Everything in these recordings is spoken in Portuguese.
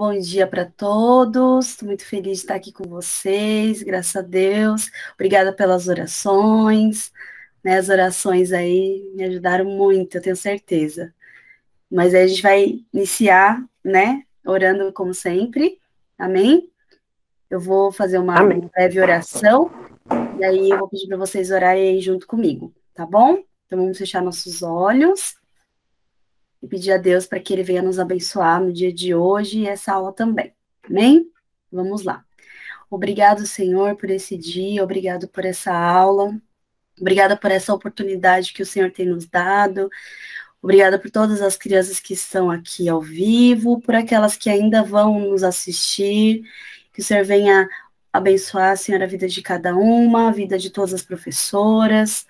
bom dia para todos. Estou muito feliz de estar aqui com vocês, graças a Deus. Obrigada pelas orações, né? As orações aí me ajudaram muito, eu tenho certeza. Mas aí a gente vai iniciar, né? Orando como sempre. Amém? Eu vou fazer uma Amém. breve oração e aí eu vou pedir para vocês orarem aí junto comigo, tá bom? Então vamos fechar nossos olhos e pedir a Deus para que Ele venha nos abençoar no dia de hoje e essa aula também. Amém? Vamos lá. Obrigado, Senhor, por esse dia, obrigado por essa aula, obrigada por essa oportunidade que o Senhor tem nos dado, obrigada por todas as crianças que estão aqui ao vivo, por aquelas que ainda vão nos assistir, que o Senhor venha abençoar, Senhor, a vida de cada uma, a vida de todas as professoras,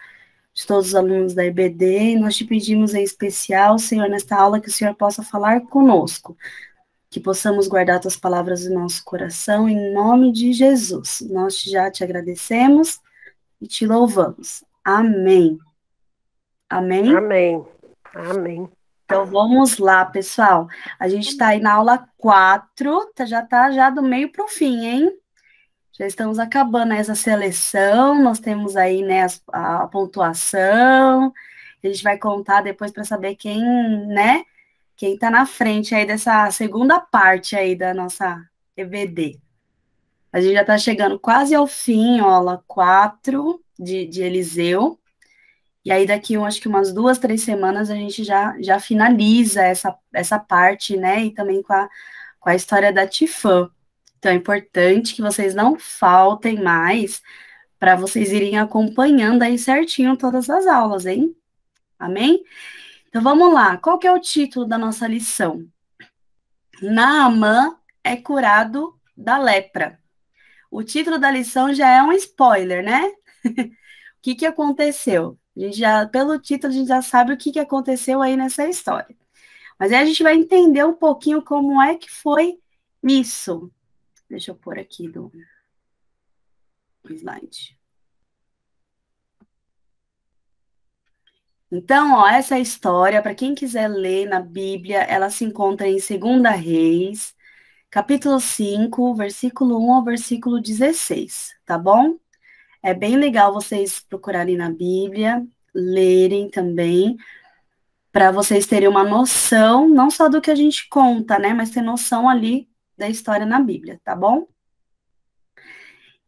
de todos os alunos da EBD, e nós te pedimos em especial, Senhor, nesta aula, que o Senhor possa falar conosco, que possamos guardar tuas palavras no nosso coração, em nome de Jesus. Nós já te agradecemos e te louvamos. Amém. Amém? Amém. Amém. Então, vamos lá, pessoal. A gente está aí na aula 4, já está já do meio para o fim, hein? Já estamos acabando essa seleção, nós temos aí, né, a pontuação, a gente vai contar depois para saber quem, né, quem está na frente aí dessa segunda parte aí da nossa EBD. A gente já está chegando quase ao fim, ó, aula 4 de Eliseu, e aí daqui, acho que umas 2, 3 semanas a gente já finaliza essa parte, né, e também com a história da Tifã. Então é importante que vocês não faltem mais para vocês irem acompanhando aí certinho todas as aulas, hein? Amém? Então vamos lá. Qual que é o título da nossa lição? Naamã é curado da lepra. O título da lição já é um spoiler, né? O que aconteceu? A gente já, pelo título, a gente já sabe o que aconteceu aí nessa história. Mas aí a gente vai entender um pouquinho como é que foi isso. Deixa eu pôr aqui do slide. Então, ó, essa história, para quem quiser ler na Bíblia, ela se encontra em 2 Reis, capítulo 5, versículo 1 ao versículo 16, tá bom? É bem legal vocês procurarem na Bíblia, lerem também, para vocês terem uma noção, não só do que a gente conta, né, mas ter noção ali da história na Bíblia, tá bom?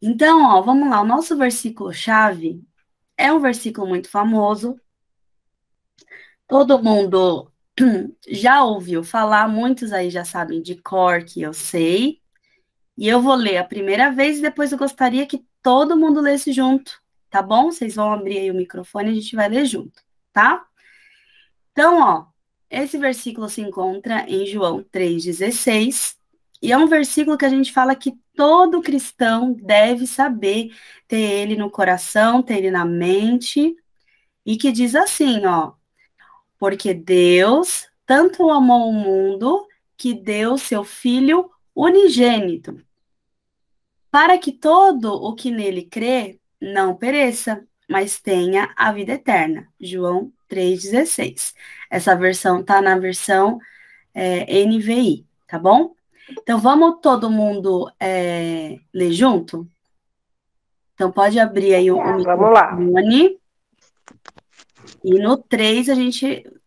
Então, ó, vamos lá, o nosso versículo-chave é um versículo muito famoso, todo mundo já ouviu falar, muitos aí já sabem de cor, que eu sei, e eu vou ler a primeira vez e depois eu gostaria que todo mundo lesse junto, tá bom? Vocês vão abrir aí o microfone e a gente vai ler junto, tá? Então, ó, esse versículo se encontra em João 3,16, e é um versículo que a gente fala que todo cristão deve saber, ter ele no coração, ter ele na mente, e que diz assim, ó, porque Deus tanto amou o mundo que deu seu Filho unigênito, para que todo o que nele crê não pereça, mas tenha a vida eterna. João 3,16. Essa versão está na versão NVI, tá bom? Então, vamos todo mundo ler junto? Então, pode abrir aí o Vamos lá. microfone. E no 3,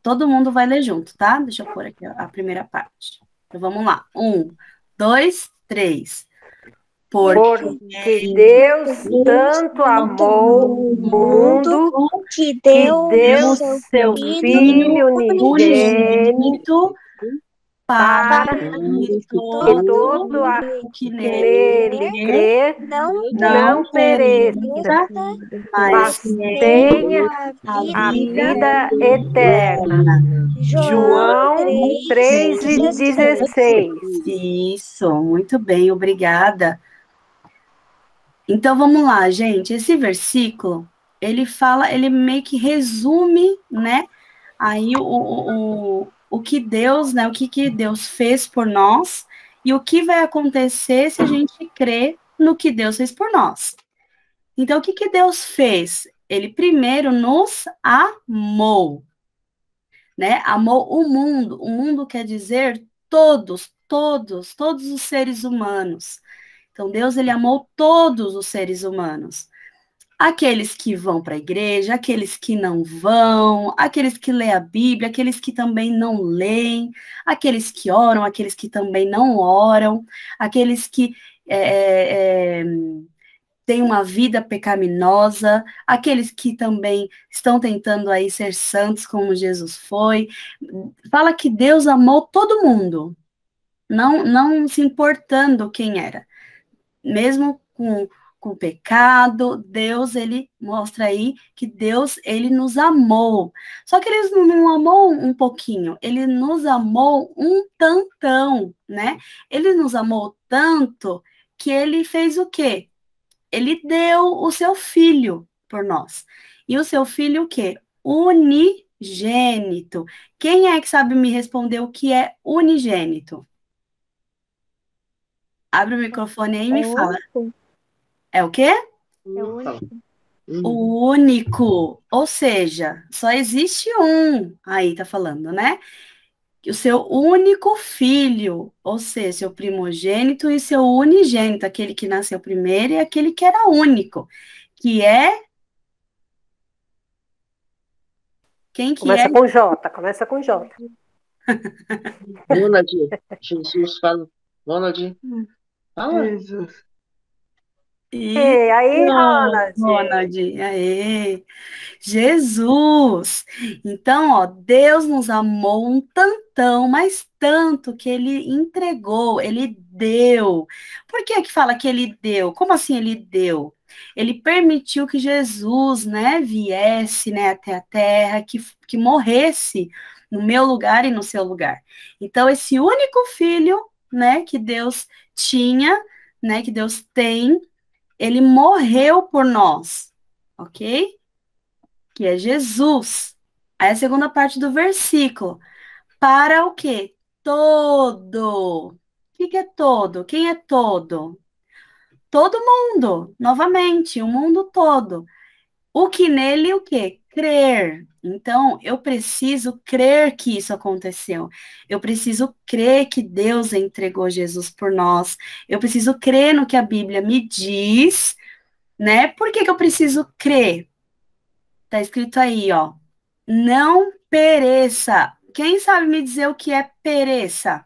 todo mundo vai ler junto, tá? Deixa eu pôr aqui a primeira parte. Então, vamos lá. 1, 2, 3. Porque Deus tanto amou o mundo que que deu deu seu Filho unigênito para que todo o que nele crê não pereça, mas tenha a vida eterna. João 3,16. Isso, muito bem, obrigada. Então, vamos lá, gente. Esse versículo, ele meio que resume, né, aí o que Deus, né, o que Deus fez por nós e o que vai acontecer se a gente crer no que Deus fez por nós. Então, o que Deus fez? Ele primeiro nos amou, né? Amou o mundo. O mundo quer dizer todos, todos os seres humanos. Então, Deus, ele amou todos os seres humanos. Aqueles que vão para a igreja, aqueles que não vão, aqueles que lêem a Bíblia, aqueles que também não leem, aqueles que oram, aqueles que também não oram, aqueles que têm uma vida pecaminosa, aqueles que também estão tentando aí ser santos como Jesus foi. Fala que Deus amou todo mundo, não se importando quem era. Mesmo com o pecado, Deus, ele mostra aí que Deus, ele nos amou. Só que ele não amou um pouquinho, ele nos amou um tantão, né? Ele nos amou tanto que ele fez o quê? Ele deu o seu filho por nós. E o seu filho o quê? Unigênito. Quem é que sabe me responder o que é unigênito? Abre o microfone aí e me fala. único. É o quê? É único. O único. Ou seja, só existe um. Aí tá falando, né? O seu único filho, ou seja, seu primogênito e seu unigênito, aquele que nasceu primeiro e aquele que era único, que é quem que é? Começa com J, começa com J. Ronald, Jesus fala. Ronald, fala. Jesus. Isso, E aí, Ronald? Ronald, aê. Jesus. Então, ó, Deus nos amou um tantão, mas tanto que ele entregou, ele deu. Por que que fala que ele deu? Como assim ele deu? Ele permitiu que Jesus, né, viesse, né, até a terra, que morresse no meu lugar e no seu lugar. Então, esse único filho, né, que Deus tinha, né, que Deus tem, ele morreu por nós, ok? Que é Jesus. Aí a segunda parte do versículo. Para o quê? Todo. O que é todo? Quem é todo? Todo mundo, novamente, o mundo todo. O que nele, o quê? Crer. Então, eu preciso crer que isso aconteceu. Eu preciso crer que Deus entregou Jesus por nós. Eu preciso crer no que a Bíblia me diz, né? Por que que eu preciso crer? Tá escrito aí, ó. Não pereça. Quem sabe me dizer o que é pereça?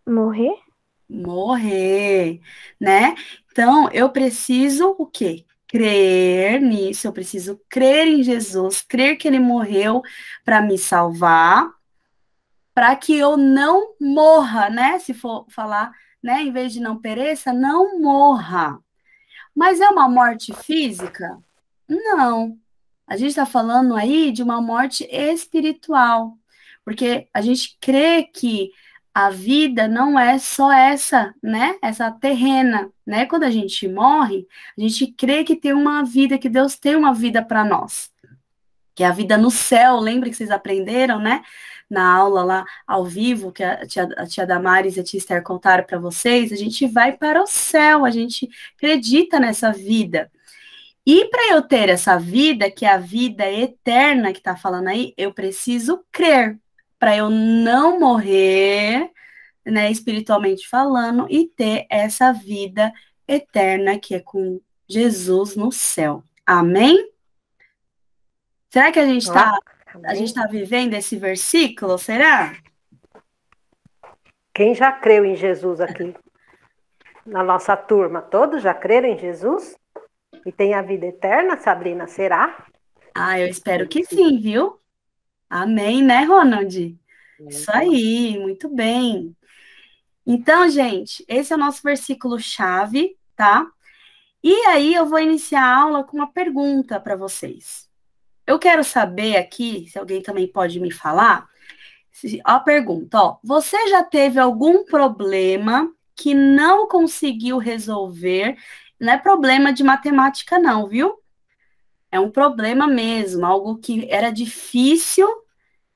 Morrer? Morrer, né? Então, eu preciso o quê? Crer nisso, eu preciso crer em Jesus, crer que ele morreu para me salvar, para que eu não morra, né? Se for falar, né, em vez de não pereça, não morra. Mas é uma morte física? Não. A gente está falando aí de uma morte espiritual, porque a gente crê que a vida não é só essa, né? Essa terrena, né? Quando a gente morre, a gente crê que tem uma vida, que Deus tem uma vida para nós, que é a vida no céu. Lembra que vocês aprenderam, né? Na aula lá ao vivo, que a tia Damares e a tia Esther contaram para vocês, a gente vai para o céu, a gente acredita nessa vida. E para eu ter essa vida, que é a vida eterna que está falando aí, eu preciso crer, para eu não morrer, né, espiritualmente falando, e ter essa vida eterna que é com Jesus no céu. Amém? Será que a gente está vivendo esse versículo? Será? Quem já creu em Jesus aqui? Na nossa turma, todos já creram em Jesus? E tem a vida eterna, Sabrina? Será? Ah, eu espero que sim, viu? Amém, né, Ronald? Isso aí, muito bem. Então, gente, esse é o nosso versículo-chave, tá? E aí eu vou iniciar a aula com uma pergunta para vocês. Eu quero saber aqui, se alguém também pode me falar, a pergunta, ó, você já teve algum problema que não conseguiu resolver? Não é problema de matemática não, viu? É um problema mesmo, algo que era difícil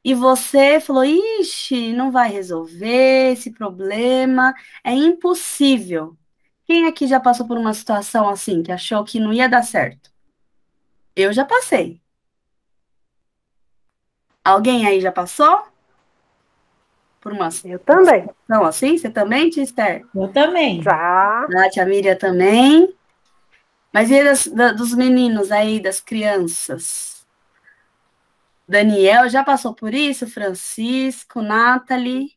e você falou, ixi, não vai resolver esse problema, é impossível. Quem aqui já passou por uma situação assim, que achou que não ia dar certo? Eu já passei. Alguém aí já passou? por uma Eu também. situação assim? Você também, tia Esther? Eu também. Já. A tia Miriam também. Mas e dos meninos aí, das crianças? Daniel já passou por isso? Francisco, Nathalie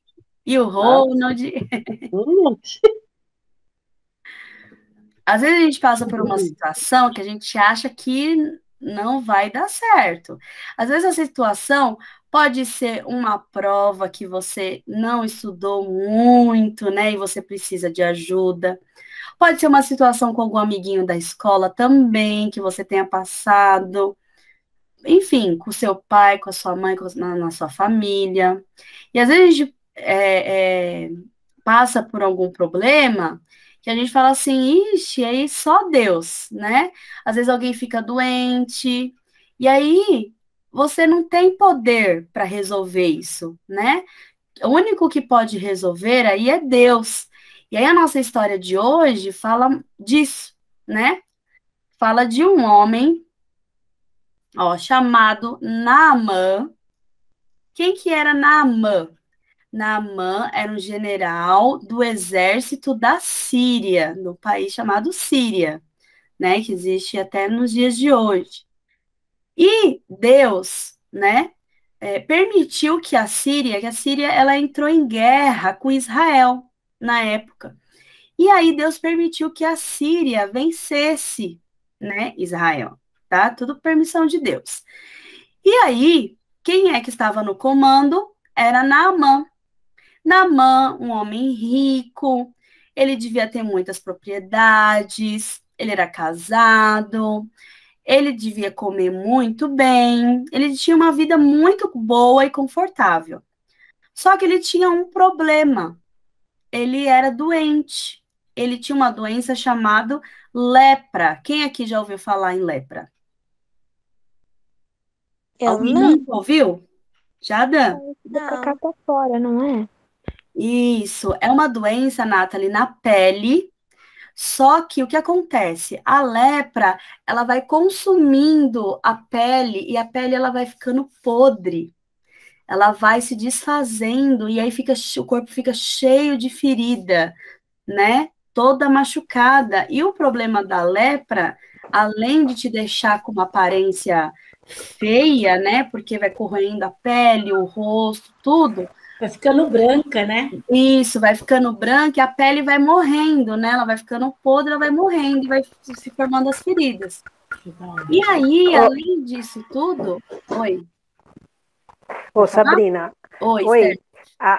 e o Ronald. Hum, Às vezes a gente passa por uma situação que a gente acha que não vai dar certo. Às vezes a situação pode ser uma prova que você não estudou muito, né? E você precisa de ajuda. Pode ser uma situação com algum amiguinho da escola também, que você tenha passado. Enfim, com seu pai, com a sua mãe, na sua família. E às vezes a gente passa por algum problema que a gente fala assim, ixi, aí só Deus, né? Às vezes alguém fica doente, e aí você não tem poder para resolver isso, né? O único que pode resolver aí é Deus. E aí a nossa história de hoje fala disso, né? Fala de um homem, ó, chamado Naamã. Quem que era Naamã? Naamã era um general do exército da Síria, no país chamado Síria, né, que existe até nos dias de hoje. E Deus, né, permitiu que a Síria, ela entrou em guerra com Israel na época. E aí Deus permitiu que a Síria vencesse, né, Israel, tá? Tudo permissão de Deus. E aí, quem é que estava no comando? Era Naamã. Naamã, um homem rico, ele devia ter muitas propriedades, ele era casado, ele devia comer muito bem, ele tinha uma vida muito boa e confortável. Só que ele tinha um problema, ele era doente, ele tinha uma doença chamada lepra. Quem aqui já ouviu falar em lepra? Alguém nunca ouviu? Já, Dan? Do cacá pra fora, não é? Isso, é uma doença, Nathalie, na pele. Só que o que acontece? A lepra, ela vai consumindo a pele e a pele ela vai ficando podre. Ela vai se desfazendo e aí o corpo fica cheio de ferida, né? Toda machucada. E o problema da lepra, além de te deixar com uma aparência feia, né? Porque vai corroendo a pele, o rosto, tudo. Vai ficando branca, né? Isso, vai ficando branca e a pele vai morrendo, né? Ela vai ficando podre, ela vai morrendo e vai se formando as feridas. E aí, além disso tudo... Oi. Ô, Sabrina. Oi, Esther.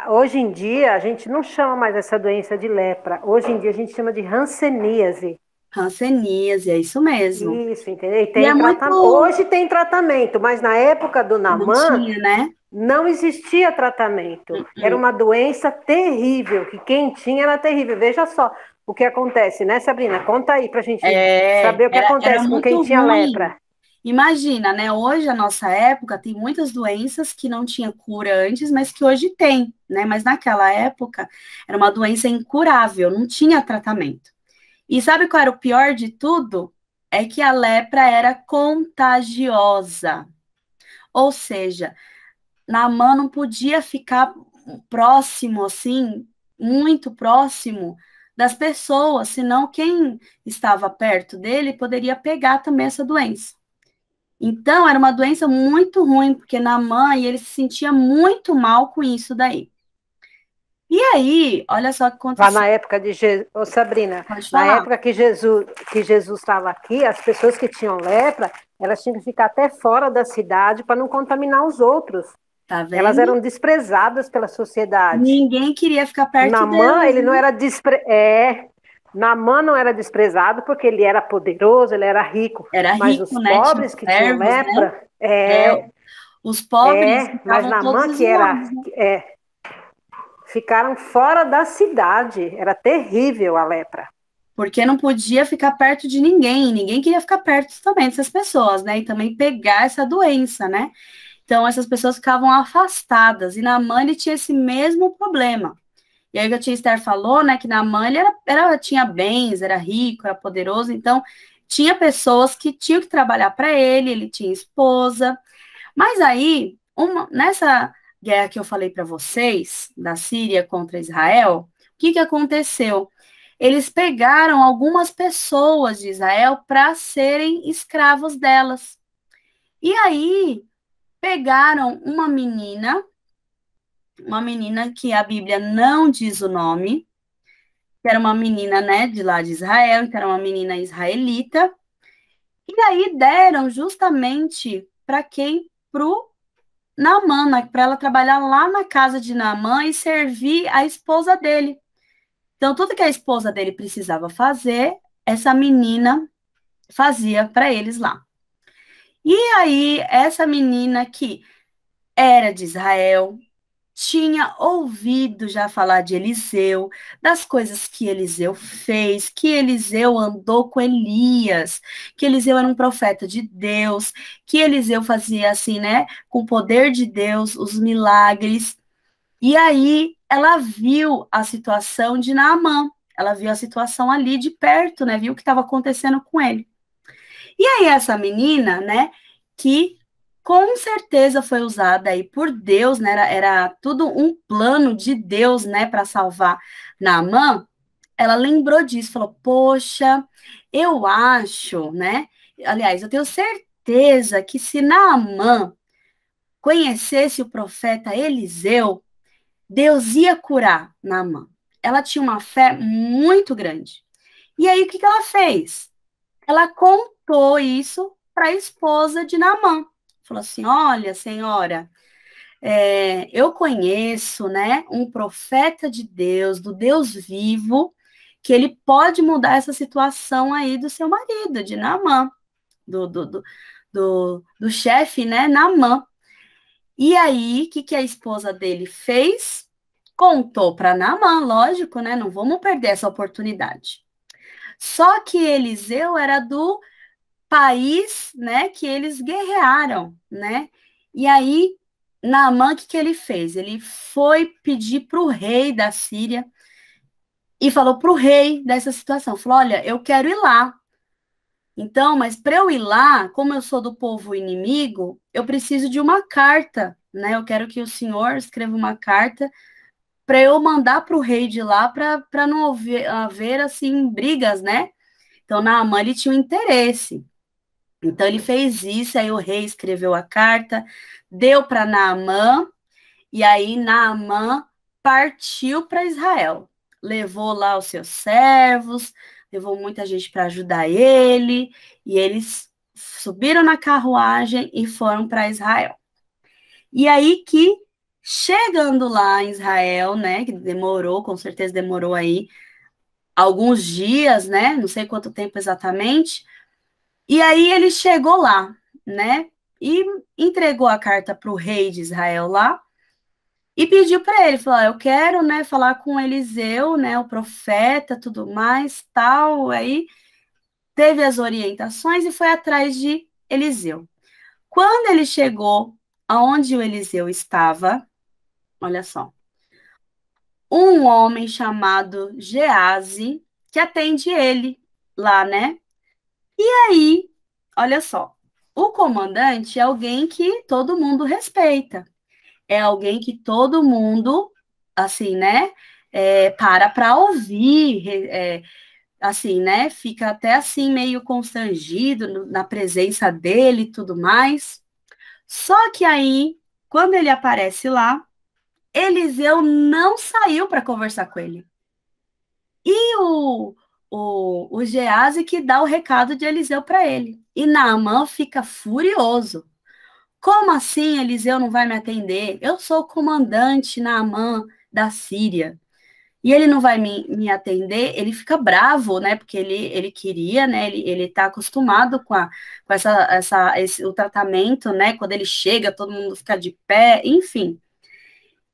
Hoje em dia, a gente não chama mais essa doença de lepra. Hoje em dia, a gente chama de hanseníase. Hanseníase, é isso mesmo. Isso, entendeu? E E é tratamento. Hoje tem tratamento, mas na época do Naamã, não tinha, né? Não existia tratamento. Era uma doença terrível, que quem tinha era terrível. Veja só o que acontece, né, Sabrina? Conta aí pra gente saber o que acontece com quem tinha lepra. Imagina, né? Hoje, a nossa época, tem muitas doenças que não tinha cura antes, mas que hoje tem, né? Mas naquela época, era uma doença incurável, não tinha tratamento. E sabe qual era o pior de tudo? É que a lepra era contagiosa. Ou seja, Naamã não podia ficar próximo, assim, muito próximo das pessoas, senão quem estava perto dele poderia pegar também essa doença. Então, era uma doença muito ruim, porque Naamã, ele se sentia muito mal com isso daí. E aí, olha só o que aconteceu. Lá na época de Jesus, Sabrina, na época que Jesus estava aqui, as pessoas que tinham lepra, elas tinham que ficar até fora da cidade para não contaminar os outros. Tá vendo? Elas eram desprezadas pela sociedade. Ninguém queria ficar perto Naamã, delas, ele não era Naamã não era desprezado porque ele era poderoso, ele era rico. Mas os pobres que tinham lepra, os pobres mas Naamã ficaram fora da cidade. Era terrível a lepra. Porque não podia ficar perto de ninguém queria ficar perto também dessas pessoas, né? E também pegar essa doença, né? Então, essas pessoas ficavam afastadas, e Naamã, ele tinha esse mesmo problema. E aí, o que a tia Esther falou, né, que Naamã, ele tinha bens, era rico, era poderoso, então, tinha pessoas que tinham que trabalhar para ele tinha esposa, mas aí, nessa guerra que eu falei para vocês, da Síria contra Israel, o que aconteceu? Eles pegaram algumas pessoas de Israel para serem escravos delas. E aí, pegaram uma menina que a Bíblia não diz o nome, que era uma menina, né, de lá de Israel, que era uma menina israelita, e aí deram justamente para quem? Pro Naamã, para ela trabalhar lá na casa de Naamã e servir a esposa dele. Então, tudo que a esposa dele precisava fazer, essa menina fazia para eles lá. E aí, essa menina que era de Israel, tinha ouvido já falar de Eliseu, das coisas que Eliseu fez, que Eliseu andou com Elias, que Eliseu era um profeta de Deus, que Eliseu fazia assim, né, com o poder de Deus, os milagres. E aí ela viu a situação de Naamã, ela viu a situação ali de perto, né, viu o que estava acontecendo com ele. E aí essa menina, né, que com certeza foi usada aí por Deus, né, era tudo um plano de Deus, né, para salvar Naamã, ela lembrou disso, falou, poxa, eu acho, né, aliás, eu tenho certeza que se Naamã conhecesse o profeta Eliseu, Deus ia curar Naamã. Ela tinha uma fé muito grande. E aí, o que ela fez? Ela contou isso para a esposa de Naamã. Falou assim: olha, senhora, eu conheço, né, um profeta de Deus, do Deus vivo, que ele pode mudar essa situação aí do seu marido, de Naamã, do chefe, né, Naamã. E aí, o que a esposa dele fez? Contou para Naamã, lógico, né? Não vamos perder essa oportunidade. Só que Eliseu era do país, né, que eles guerrearam, né? E aí, Naamã, o que ele fez? Ele foi pedir para o rei da Síria e falou para o rei dessa situação, falou, olha, eu quero ir lá. Então, mas para eu ir lá, como eu sou do povo inimigo, eu preciso de uma carta, né? Eu quero que o senhor escreva uma carta para eu mandar para o rei de lá para não haver, assim, brigas, né? Então, Naamã, ele tinha um interesse. Então, ele fez isso, aí o rei escreveu a carta, deu para Naamã, e aí Naamã partiu para Israel. Levou lá os seus servos, levou muita gente para ajudar ele, e eles subiram na carruagem e foram para Israel. E aí que, chegando lá em Israel, né, que demorou, com certeza demorou aí alguns dias, né, não sei quanto tempo exatamente, e aí ele chegou lá, né, e entregou a carta para o rei de Israel lá, e pediu para ele, falou, eu quero, né, falar com Eliseu, né, o profeta, tudo mais, tal, aí teve as orientações e foi atrás de Eliseu. Quando ele chegou aonde o Eliseu estava, olha só, um homem chamado Geazi, que atende ele lá, né? E aí, olha só, o comandante é alguém que todo mundo respeita, é alguém que todo mundo, assim, né, para ouvir, assim, né, fica até assim meio constrangido na presença dele e tudo mais. Só que aí, quando ele aparece lá, Eliseu não saiu para conversar com ele. E o Geazi que dá o recado de Eliseu para ele. E Naamã fica furioso. Como assim Eliseu não vai me atender? Eu sou o comandante Naamã da Síria. E ele não vai me atender, ele fica bravo, né? Porque ele queria, né? Ele tá acostumado com o tratamento, né? Quando ele chega, todo mundo fica de pé, enfim.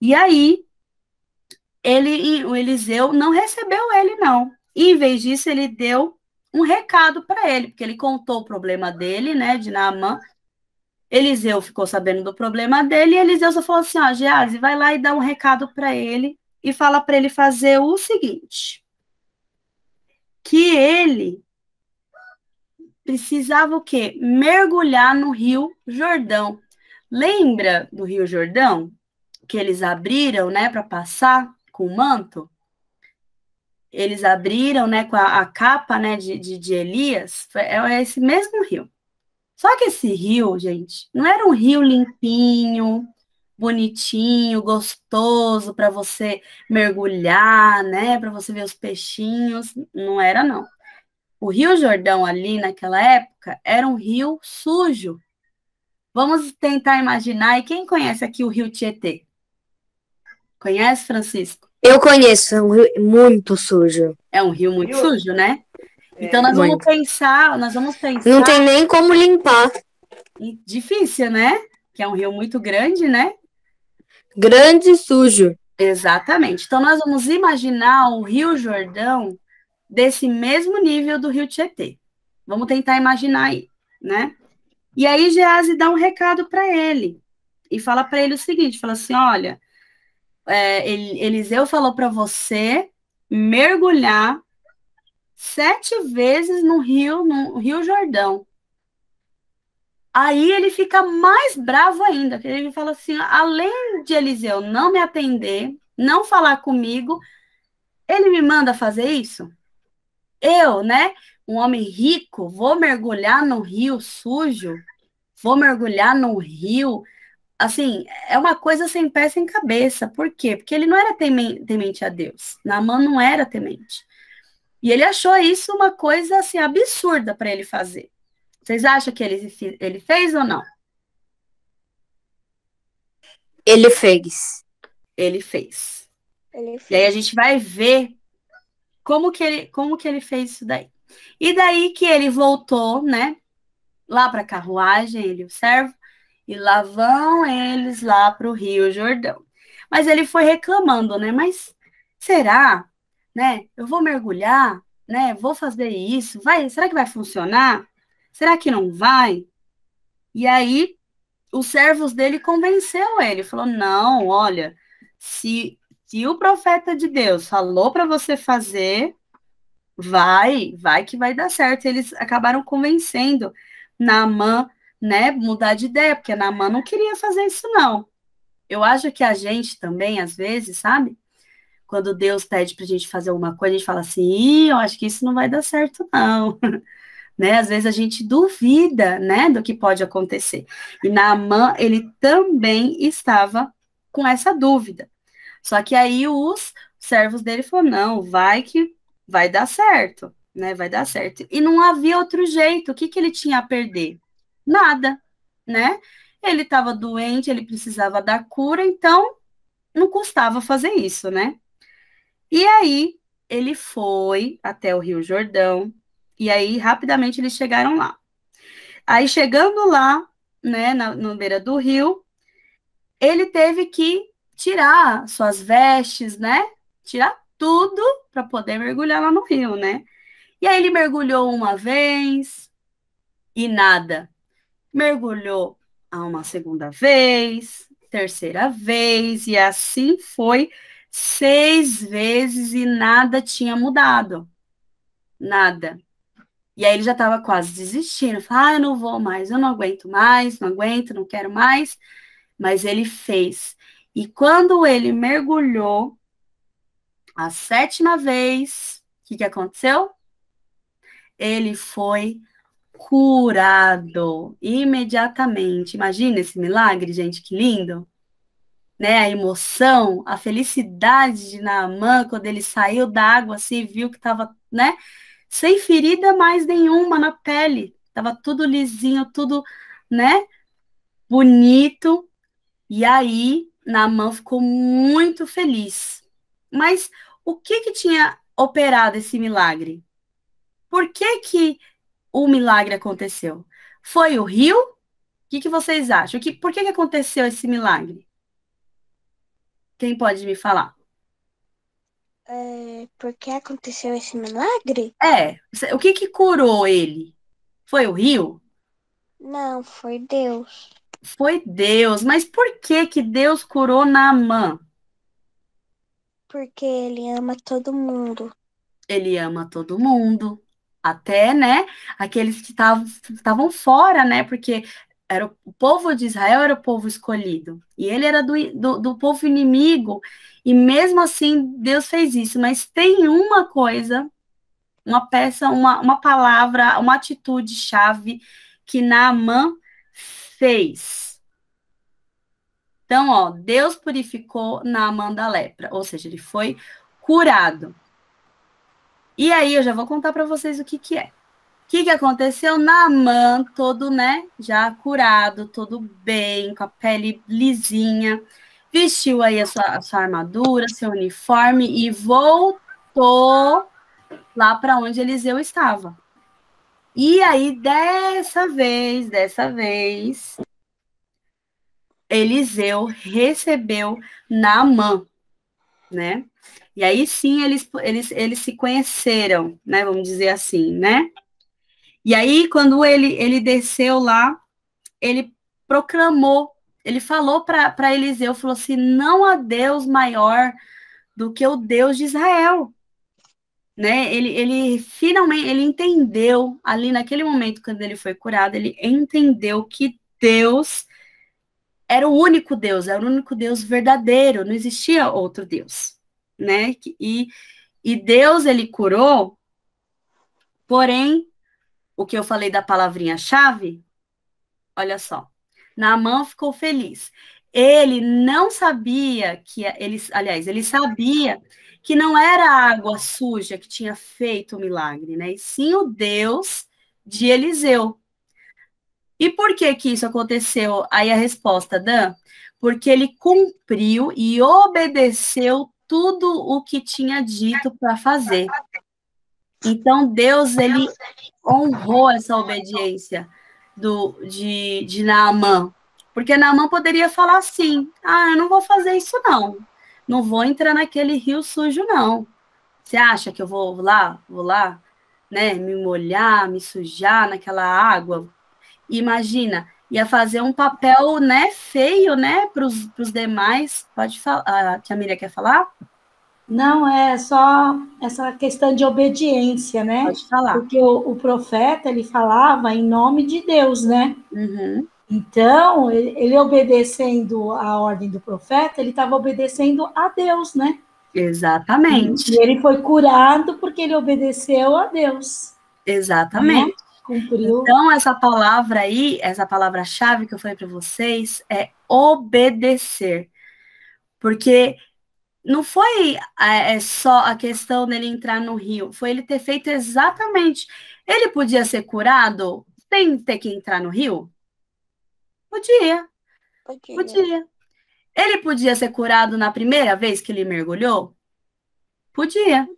E aí, o Eliseu não recebeu ele, não. E, em vez disso, ele deu um recado para ele, porque ele contou o problema dele, né, de Naamã. Eliseu ficou sabendo do problema dele, e Eliseu só falou assim, ó, Geazi, vai lá e dá um recado para ele, e fala para ele fazer o seguinte, que ele precisava o quê? Mergulhar no Rio Jordão. Lembra do Rio Jordão? que eles abriram, né, para passar com o manto, eles abriram, né, com a capa, né, de Elias, é esse mesmo rio. Só que esse rio, gente, não era um rio limpinho, bonitinho, gostoso para você mergulhar, né, para você ver os peixinhos, não era não. O Rio Jordão ali naquela época era um rio sujo. Vamos tentar imaginar, e quem conhece aqui o Rio Tietê? Conhece, Francisco? Eu conheço, é um rio muito sujo. É um rio muito Rio- sujo, né? Então nós vamos Muito. pensar, Não tem nem como limpar. difícil, né? Que é um rio muito grande, né? Grande e sujo. Exatamente. Então nós vamos imaginar o Rio Jordão desse mesmo nível do Rio Tietê. Vamos tentar imaginar aí, né? E aí Geazi dá um recado para ele e fala para ele o seguinte, fala assim, olha, Eliseu falou para você mergulhar 7 vezes no Rio Jordão. Aí ele fica mais bravo ainda, porque ele fala assim, além de Eliseu não me atender, não falar comigo, ele me manda fazer isso? Eu, né, um homem rico, vou mergulhar no rio sujo, vou mergulhar no rio, assim, é uma coisa sem pé, sem cabeça. Por quê? Porque ele não era temente a Deus. Naamã não era temente. E ele achou isso uma coisa, assim, absurda para ele fazer. Vocês acham que ele fez ou não? Ele fez. Ele fez. Ele E aí a gente vai ver como que ele fez isso daí. E daí que ele voltou, né, lá para a carruagem, ele e o servo, e lá vão eles lá para o Rio Jordão. Mas ele foi reclamando, né? Mas será, né? Eu vou mergulhar, né? Vou fazer isso, será que vai funcionar? Será que não vai? E aí os servos dele convenceu ele, falou: "Não, olha, se o profeta de Deus falou para você fazer, vai que vai dar certo". Eles acabaram convencendo Naamã, né, mudar de ideia, porque Naamã não queria fazer isso, não. Eu acho que a gente também, às vezes, sabe? Quando Deus pede pra gente fazer alguma coisa, a gente fala assim, eu acho que isso não vai dar certo, não. Né? Às vezes a gente duvida, né, do que pode acontecer. E Naamã, ele também estava com essa dúvida. Só que aí os servos dele falaram, não, vai que vai dar certo, né? Vai dar certo. E não havia outro jeito. O que ele tinha a perder? Nada, né? Ele estava doente, ele precisava da cura, então não custava fazer isso, né? E aí ele foi até o Rio Jordão, e aí rapidamente eles chegaram lá. Aí chegando lá, né, na beira do rio, ele teve que tirar suas vestes, né? Tirar tudo para poder mergulhar lá no rio, né? E aí ele mergulhou uma vez e nada. Mergulhou uma segunda vez, terceira vez, e assim foi 6 vezes e nada tinha mudado. Nada. E aí ele já estava quase desistindo. Falou, eu não vou mais, eu não aguento mais, não aguento, não quero mais. Mas ele fez. E quando ele mergulhou a 7ª vez, o que aconteceu? Ele foi curado imediatamente. Imagina esse milagre, gente, que lindo. Né? A emoção, a felicidade de Naamã quando ele saiu da água assim, viu que estava, né, sem ferida mais nenhuma na pele. Tava tudo lisinho, tudo, né, bonito. E aí Naamã ficou muito feliz. Mas o que tinha operado esse milagre? Por que o milagre aconteceu? Foi o rio? O que vocês acham? Por que aconteceu esse milagre? Quem pode me falar? Por que aconteceu esse milagre? O que curou ele? Foi o rio? Não, foi Deus. Foi Deus. Mas por que Deus curou Naamã? Porque ele ama todo mundo. Ele ama todo mundo. Até, né, aqueles que estavam fora, né, porque o povo de Israel era o povo escolhido, e ele era do povo inimigo, e mesmo assim Deus fez isso. Mas tem uma coisa, uma peça, uma palavra, uma atitude chave que Naamã fez. Então, ó, Deus purificou Naamã da lepra, ou seja, ele foi curado. E aí eu já vou contar para vocês o que é. O que aconteceu? Naamã, todo, né, já curado, todo bem, com a pele lisinha, vestiu aí a sua armadura, seu uniforme e voltou lá para onde Eliseu estava. E aí, dessa vez, Eliseu recebeu Naamã, né? E aí sim eles se conheceram, né? Vamos dizer assim, né? E aí, quando ele desceu lá, ele proclamou, ele falou para Eliseu, falou assim, não há Deus maior do que o Deus de Israel, né? Ele finalmente, ele entendeu, ali naquele momento, quando ele foi curado, ele entendeu que Deus era o único Deus, era o único Deus verdadeiro, não existia outro Deus, né? E Deus, ele curou, porém, o que eu falei da palavrinha-chave, olha só, Naamã ficou feliz. Ele não sabia ele sabia que não era a água suja que tinha feito o milagre, né? E sim o Deus de Eliseu. E por que que isso aconteceu? Aí a resposta, Dan, porque ele cumpriu e obedeceu tudo o que tinha dito para fazer. Então Deus, ele honrou essa obediência de Naamã, porque Naamã poderia falar assim, eu não vou fazer isso não vou entrar naquele rio sujo não, você acha que eu vou lá, né, me molhar, me sujar naquela água? Imagina, ia fazer um papel, né, feio, né, para os demais. Pode falar, a tia Miriam quer falar? Não, é só essa questão de obediência, né? Pode falar. Porque o profeta, ele falava em nome de Deus, né? Uhum. Então, ele obedecendo a ordem do profeta, ele estava obedecendo a Deus, né? Exatamente. E ele foi curado porque ele obedeceu a Deus. Exatamente. Né? Cumpriu. Então, essa palavra aí, essa palavra-chave que eu falei para vocês é obedecer. Porque não foi só a questão dele entrar no rio, foi ele ter feito exatamente. Ele podia ser curado sem ter que entrar no rio? Podia. Ele podia ser curado na primeira vez que ele mergulhou? Podia.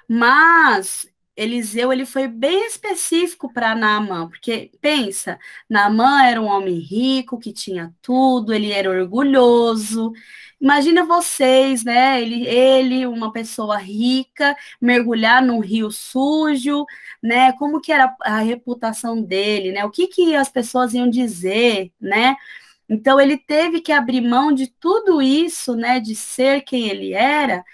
Mas Eliseu, ele foi bem específico para Naamã, porque pensa, Naamã era um homem rico, que tinha tudo, ele era orgulhoso. Imagina vocês, né? Uma pessoa rica, mergulhar num rio sujo, né? Como que era a reputação dele, né? O que as pessoas iam dizer, né? Então ele teve que abrir mão de tudo isso, né? De ser quem ele era,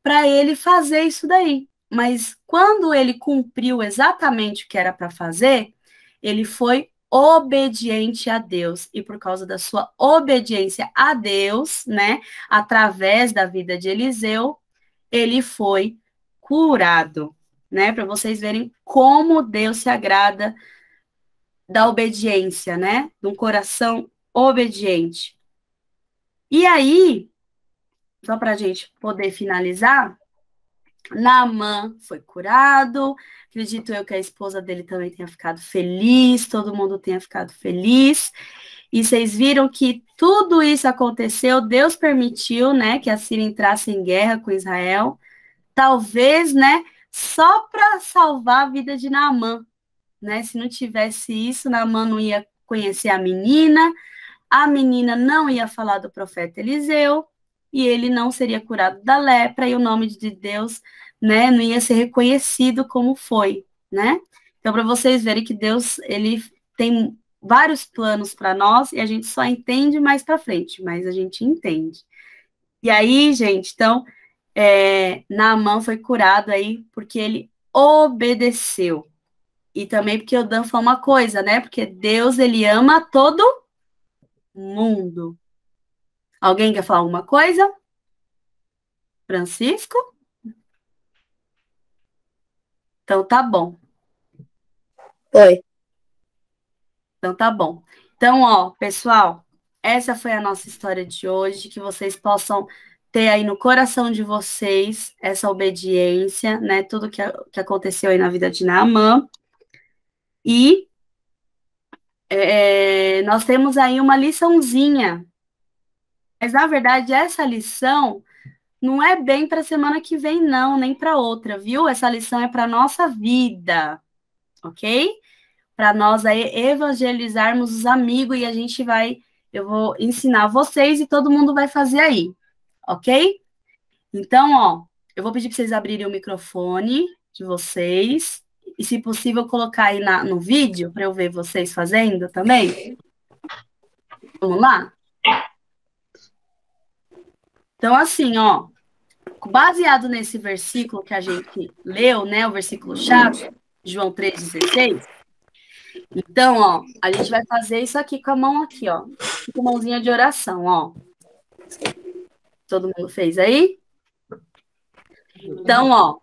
para ele fazer isso daí. Mas quando ele cumpriu exatamente o que era para fazer, ele foi obediente a Deus. E por causa da sua obediência a Deus, né, através da vida de Eliseu, ele foi curado, né, para vocês verem como Deus se agrada da obediência, né, de um coração obediente. E aí, só para a gente poder finalizar, Naamã foi curado, acredito eu que a esposa dele também tenha ficado feliz, todo mundo tenha ficado feliz, e vocês viram que tudo isso aconteceu, Deus permitiu, né, que a Síria entrasse em guerra com Israel, talvez, né, só para salvar a vida de Naamã, né, se não tivesse isso, Naamã não ia conhecer a menina não ia falar do profeta Eliseu, e ele não seria curado da lepra, e o nome de Deus, né, não ia ser reconhecido como foi, né? Então, para vocês verem que Deus, ele tem vários planos para nós, e a gente só entende mais para frente, mas a gente entende. E aí, gente, então, Naamã foi curado aí, porque ele obedeceu, E também porque o Dan falou uma coisa, né? Porque Deus, ele ama todo mundo. Alguém quer falar alguma coisa? Francisco? Então tá bom. Oi. Então tá bom. Então, ó, pessoal, essa foi a nossa história de hoje, que vocês possam ter aí no coração de vocês essa obediência, né? Tudo que aconteceu aí na vida de Naamã. E nós temos aí uma liçãozinha. Mas, na verdade, essa lição não é bem para a semana que vem, não, nem para outra, viu? Essa lição é para a nossa vida, ok? Para nós aí evangelizarmos os amigos e eu vou ensinar vocês e todo mundo vai fazer aí, ok? Então, ó, eu vou pedir para vocês abrirem o microfone de vocês e, se possível, colocar aí no vídeo para eu ver vocês fazendo também. Vamos lá? Então, assim, ó, baseado nesse versículo que a gente leu, né, o versículo-chave, João 3,16. Então, ó, a gente vai fazer isso aqui com a mão aqui, ó, com a mãozinha de oração, ó. Todo mundo fez aí? Então, ó,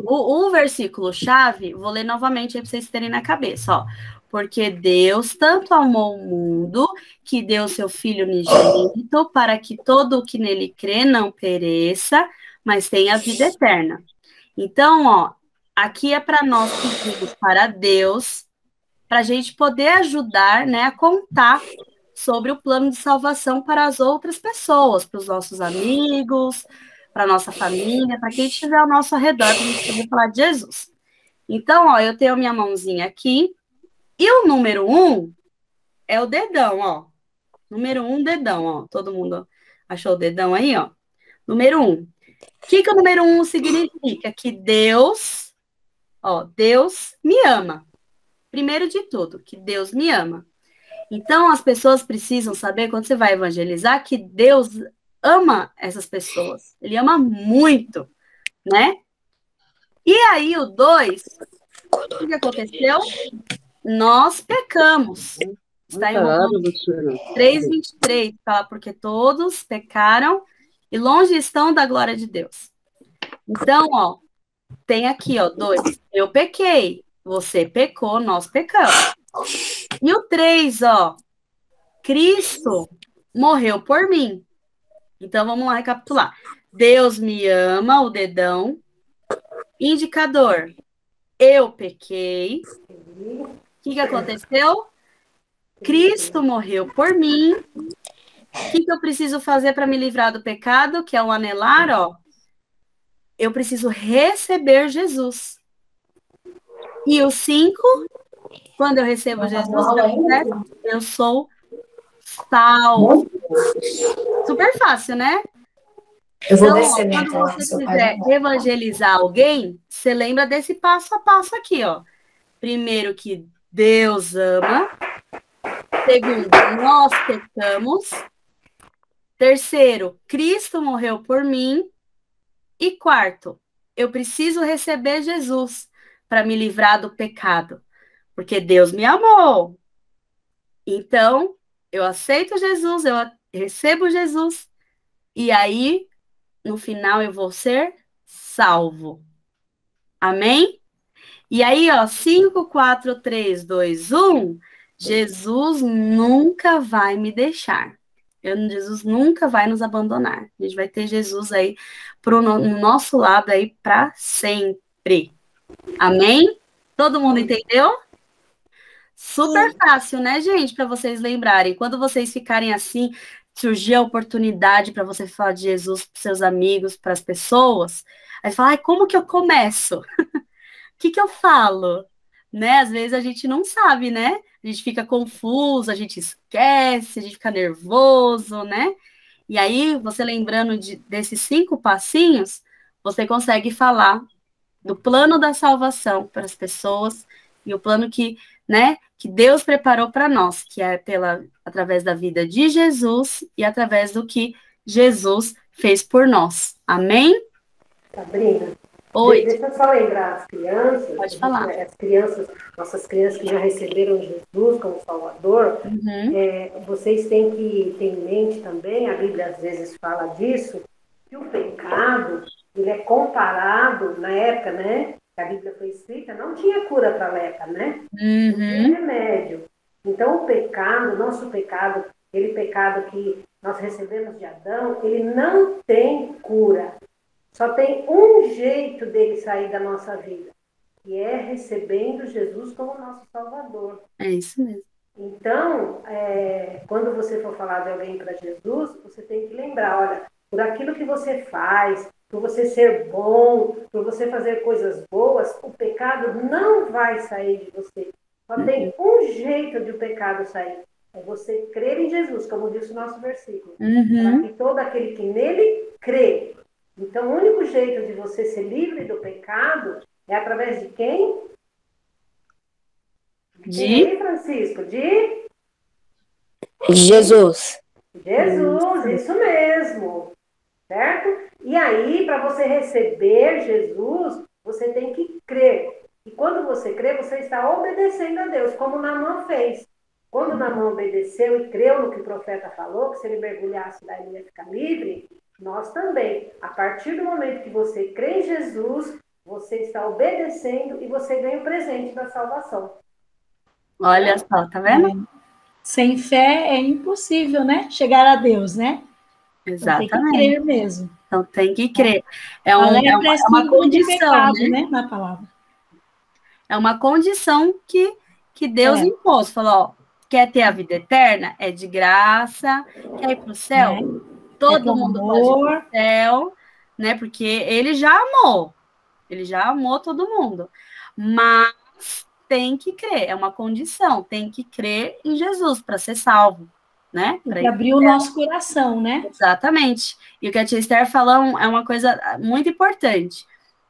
o versículo-chave, vou ler novamente aí para vocês terem na cabeça, ó. Porque Deus tanto amou o mundo que deu seu Filho unigênito para que todo o que nele crê não pereça, mas tenha vida eterna. Então, ó, aqui é para nós pedirmos para Deus, para a gente poder ajudar, né, a contar sobre o plano de salvação para as outras pessoas, para os nossos amigos, para a nossa família, para quem estiver ao nosso redor, para a gente poder falar de Jesus. Então, ó, eu tenho minha mãozinha aqui, e o número 1 é o dedão, ó. Número 1, dedão, ó. Todo mundo achou o dedão aí, ó? Número 1. O que o número 1 significa? Que Deus, ó, Deus me ama. Primeiro de tudo, que Deus me ama. Então, as pessoas precisam saber, quando você vai evangelizar, que Deus ama essas pessoas. Ele ama muito, né? E aí, o 2, o que aconteceu? Nós pecamos. Está em Romanos 3:23, fala, porque todos pecaram e longe estão da glória de Deus. Então, ó, tem aqui, ó, 2. Eu pequei, você pecou, nós pecamos. E o 3, ó, Cristo morreu por mim. Então, vamos lá recapitular. Deus me ama, o dedão. Indicador, eu pequei. O que aconteceu? Cristo morreu por mim. O que eu preciso fazer para me livrar do pecado? Que é o anelar, ó. Eu preciso receber Jesus. E o 5, quando eu recebo Jesus, eu sou salvo. Super fácil, né? Eu vou então, descer quando você quiser evangelizar alguém, você lembra desse passo a passo aqui, ó. Primeiro, que Deus ama. Segundo, nós pecamos. Terceiro, Cristo morreu por mim. E quarto, eu preciso receber Jesus para me livrar do pecado, porque Deus me amou. Então, eu aceito Jesus, eu recebo Jesus, e aí, no final, eu vou ser salvo. Amém? E aí, ó, 5, 4, 3, 2, 1, Jesus nunca vai me deixar. Jesus nunca vai nos abandonar. A gente vai ter Jesus aí no nosso lado aí para sempre. Amém? Todo mundo entendeu? Super fácil, né, gente? Para vocês lembrarem. Quando vocês ficarem assim, surgir a oportunidade para você falar de Jesus para seus amigos, para as pessoas, aí você fala, ai, como que eu começo? O que eu falo? Né? Às vezes a gente não sabe, né? A gente fica confuso, a gente esquece, a gente fica nervoso, né? E aí, você lembrando desses 5 passinhos, você consegue falar do plano da salvação para as pessoas e o plano que, né, que Deus preparou para nós, que é através da vida de Jesus e através do que Jesus fez por nós. Amém? Sabrina, Oi. Deixa eu só lembrar as crianças. Pode falar. Nossas crianças que já receberam Jesus como Salvador, vocês têm que ter em mente também, a Bíblia às vezes fala disso, que o pecado, ele é comparado, na época, né, que a Bíblia foi escrita, não tinha cura para a lepra, né? Não tinha remédio. Então, o pecado, nosso pecado, aquele pecado que nós recebemos de Adão, ele não tem cura. Só tem um jeito dele sair da nossa vida, que é recebendo Jesus como nosso Salvador. É isso mesmo. Então, quando você for falar de alguém para Jesus, você tem que lembrar, olha, por aquilo que você faz, por você ser bom, por você fazer coisas boas, o pecado não vai sair de você. Só tem um jeito de o pecado sair. É você crer em Jesus, como disse o nosso versículo. Para que todo aquele que nele crê. Então, o único jeito de você ser livre do pecado é através de quem? De Francisco? De Jesus. Jesus, isso mesmo. Certo? E aí, para você receber Jesus, você tem que crer. E quando você crê, você está obedecendo a Deus, como Naamã fez. Quando Naamã obedeceu e creu no que o profeta falou, que se ele mergulhasse lá, ele ia ficar livre, nós também. A partir do momento que você crê em Jesus, você está obedecendo e você ganha o presente da salvação. Olha só, tá vendo? Sem fé é impossível, né? Chegar a Deus, né? Exatamente. Então, tem que crer mesmo. Então tem que crer. É uma condição, pecado, né? Na palavra. É uma condição que Deus impôs. Falou, ó, quer ter a vida eterna? É de graça. Quer ir para o céu? Todo mundo pode ir para o céu, né? Porque ele já amou. Ele já amou todo mundo. Mas tem que crer, é uma condição. Tem que crer em Jesus para ser salvo, né? Para abrir o nosso coração, né? Exatamente. E o que a tia Esther falou é uma coisa muito importante,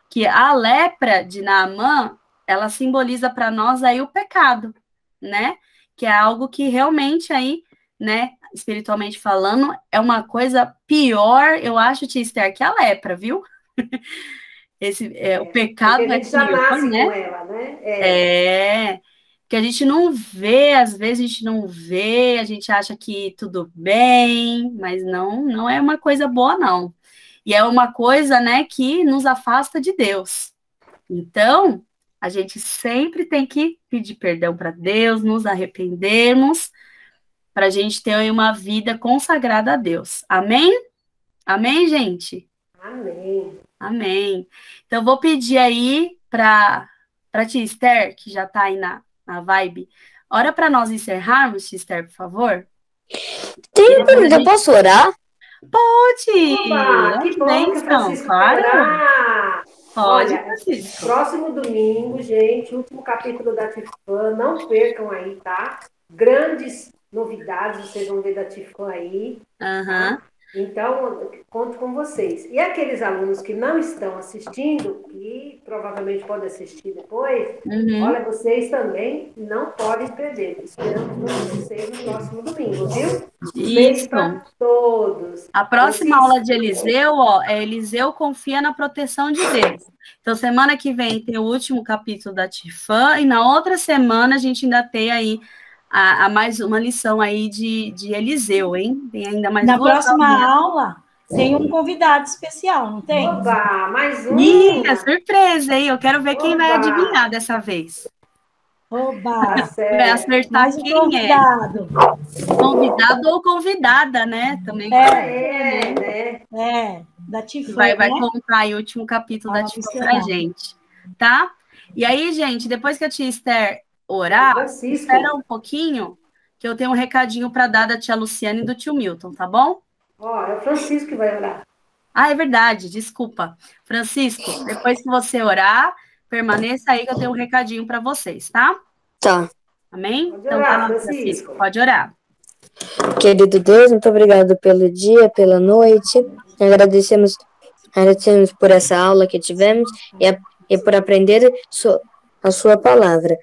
que a lepra de Naamã, ela simboliza para nós aí o pecado, né? Que é algo que realmente aí, né, espiritualmente falando, é uma coisa pior, eu acho, tia Esther, que a lepra, viu? O pecado é pior, né? Com ela, né? Que a gente não vê, às vezes a gente não vê, a gente acha que tudo bem, mas não é uma coisa boa, não. E é uma coisa, né, que nos afasta de Deus. Então, a gente sempre tem que pedir perdão para Deus, nos arrependermos, para a gente ter uma vida consagrada a Deus. Amém? Amém, gente? Amém. Amém. Então, vou pedir aí para tia Esther, que já está aí na vibe, ora para nós encerrarmos, tia Esther, por favor. Tem pergunta, eu posso orar? Pode! Oba, que bom que o Francisco claro. quer orar. Pode, Olha, Francisco. Próximo domingo, gente, último capítulo da Tifã, não percam aí, tá? Grandes novidades vocês vão ver da Tifã aí. Tá? Então, conto com vocês. E aqueles alunos que não estão assistindo, e provavelmente podem assistir depois, olha, vocês também não podem perder. Esperamos vocês no próximo domingo, viu? Beijo para todos. A próxima aula de Eliseu, é Eliseu confia na proteção de Deus. Então, semana que vem tem o último capítulo da Tifã, e na outra semana a gente ainda tem aí a mais uma lição aí de Eliseu, hein? Tem ainda mais na próxima aula tem um convidado especial, não tem? Oba, mais um! É surpresa, hein? Eu quero ver quem vai adivinhar dessa vez. Oba! Vai acertar mais quem convidado. Convidado ou convidada, né? Também. Da Tifã, vai contar aí o último capítulo da Tifã pra gente, tá? E aí, gente, depois que a tia Esther orar, espera um pouquinho, que eu tenho um recadinho para dar da tia Luciane e do tio Milton, tá bom? É o Francisco que vai orar. Ah, é verdade, desculpa. Francisco, depois que você orar, permaneça aí que eu tenho um recadinho para vocês, tá? Tá. Amém? Pode orar, então, tá, Francisco, pode orar. Querido Deus, muito obrigado pelo dia, pela noite. Agradecemos por essa aula que tivemos e por aprender a sua palavra.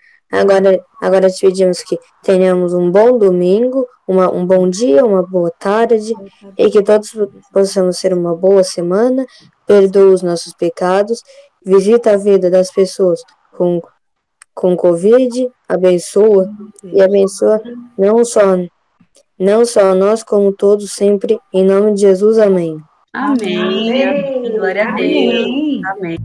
Agora te pedimos que tenhamos um bom domingo, um bom dia, uma boa tarde, e que todos possamos ter uma boa semana, perdoa os nossos pecados visita a vida das pessoas com Covid, abençoa e abençoa não só nós, como todos sempre, em nome de Jesus, amém. Amém. Glória a Deus. Amém.